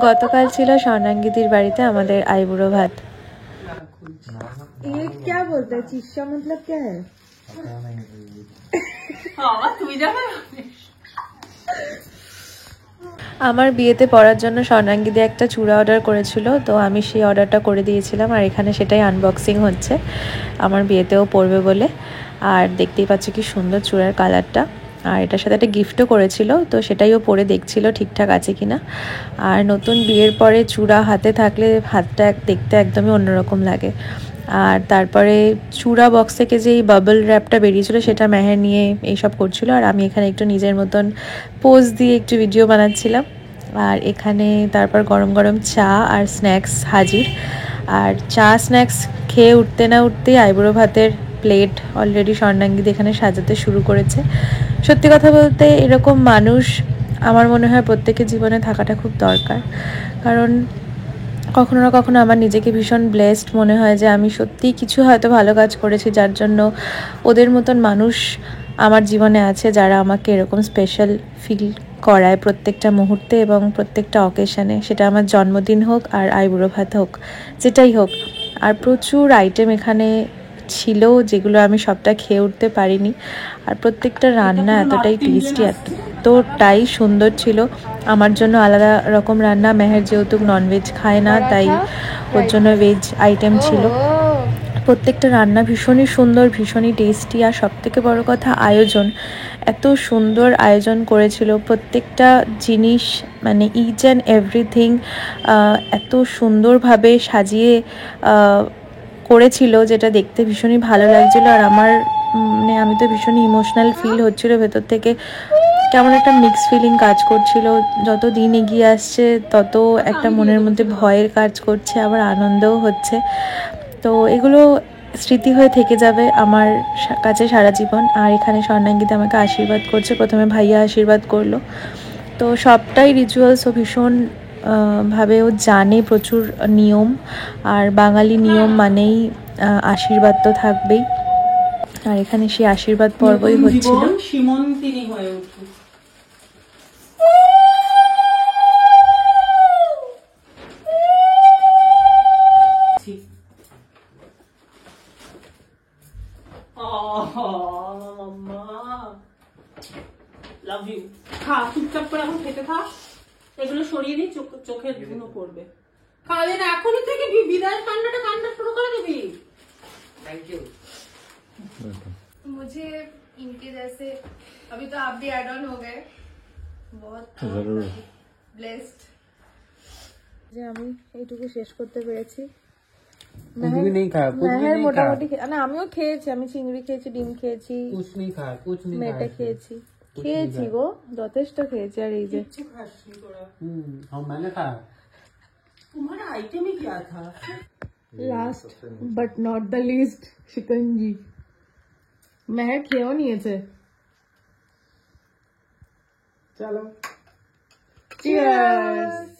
গতকাল ছিল স্বর্ণাঙ্গীদির বাড়িতে আমাদের আইবুড়ো ভাত। ये क्या बोलता है चिस्सा मतलब क्या है? আমার বিয়েতে পরার জন্য স্বর্ণাঙ্গীদি একটা চূড়া অর্ডার করেছিল, তো আমি সেই অর্ডারটা করে দিয়েছিলাম আর এখানে সেটাই আনবক্সিং হচ্ছে আমার বিয়েতেও পরবে বলে। আর দেখতেই পাচ্ছ কি সুন্দর চূড়ার কালারটা, আর এটার সাথে একটা গিফটও করেছিল, তো সেটাইও পরে দেখছিল ঠিকঠাক আছে কিনা। আর নতুন বিয়ের পরে চূড়া হাতে থাকলে হাতটা দেখতে একদমই অন্যরকম লাগে। আর তারপরে চূড়া বক্স থেকে যেই বাবল র্যাপটা বেরিয়েছিল সেটা মেহের নিয়ে এইসব করছিল, আর আমি এখানে একটু নিজের মতন পোজ দিয়ে একটু ভিডিও বানাচ্ছিলাম। আর এখানে তারপর গরম গরম চা আর স্ন্যাক্স হাজির। আর চা স্ন্যাক্স খেয়ে উঠতে না উঠতেই আইবুড়ো ভাতের প্লেট অলরেডি স্বর্ণাঙ্গীদি এখানে সাজাতে শুরু করেছে। সত্যি কথা বলতে এরকম মানুষ আমার মনে হয় প্রত্যেকের জীবনে থাকাটা খুব দরকার, কারণ কখনো না কখনো আমার নিজেকে ভীষণ ব্লেসড মনে হয় যে আমি সত্যিই কিছু হয়তো ভালো কাজ করেছি, যার জন্য ওদের মতন মানুষ আমার জীবনে আছে যারা আমাকে এরকম স্পেশাল ফিল করায় প্রত্যেকটা মুহূর্তে এবং প্রত্যেকটা অকেশানে, সেটা আমার জন্মদিন হোক আর আইবুড়ো ভাত হোক, যেটাই হোক। আর প্রচুর আইটেম এখানে ছিল যেগুলো আমি সবটা খেয়ে উঠতে পারিনি, আর প্রত্যেকটা রান্না এতটাই টেস্টি এতটাই সুন্দর ছিল। আমার জন্য আলাদা রকম রান্না, মেহের যেহেতু ননভেজ খায় না তাই ওর জন্য ভেজ আইটেম ছিল। প্রত্যেকটা রান্না ভীষণই সুন্দর, ভীষণই টেস্টি, আর সবথেকে বড় কথা আয়োজন, এত সুন্দর আয়োজন করেছিল প্রত্যেকটা জিনিস, মানে ইচ অ্যান্ড এভরিথিং এত সুন্দরভাবে সাজিয়ে করেছিল যেটা দেখতে ভীষণই ভালো লাগছিল। আর আমার মানে আমি তো ভীষণই ইমোশনাল ফিল হচ্ছিল ভেতর থেকে, কেমন একটা মিক্স ফিলিং কাজ করছিল। যত দিন এগিয়ে আসছে তত একটা মনের মধ্যে ভয়ের কাজ করছে, আবার আনন্দও হচ্ছে। তো এগুলো স্মৃতি হয়ে থেকে যাবে আমার কাছে সারা জীবন। আর এখানে স্বর্ণাঙ্গীদি আমাকে আশীর্বাদ করছে, প্রথমে ভাইয়া আশীর্বাদ করলো, তো সবটাই রিচুয়ালস ও ভীষণ ভাবেও জানে, প্রচুর নিয়ম, আর বাঙালি নিয়ম মানেই আশীর্বাদ তো থাকবেই। আর এখানে সেই আশীর্বাদ পর্বই হচ্ছিল। সীমন্তিনী হয়ে উঠুক। Love you. খা, চুপচাপ করে এখন খেতে থাক, এগুলো সরিয়ে দিই, চোখের ধুলো পড়বে। খাওয়ালে না, এখনই থেকে বিদায়ের কান্না শুরু করে দিবি। Thank you. मुझे इनके जैसे अभी तो आप भी एड ऑन हो गए, बहुत ब्लेस्ड যে আমি এইটুকু শেষ করতে পেরেছি। মোটামুটি না আমিও খেয়েছি, আমি চিংড়ি খেয়েছি, ডিম খেয়েছি, মেটে খেয়েছি, খেয়েছি গো, যথেষ্ট খেয়েছি। আর এই যে तुम्हारा आइटम ही क्या था? Last but not the least shikanji Meher খেয়েও নিয়েছে। चलो চিয়ার্স।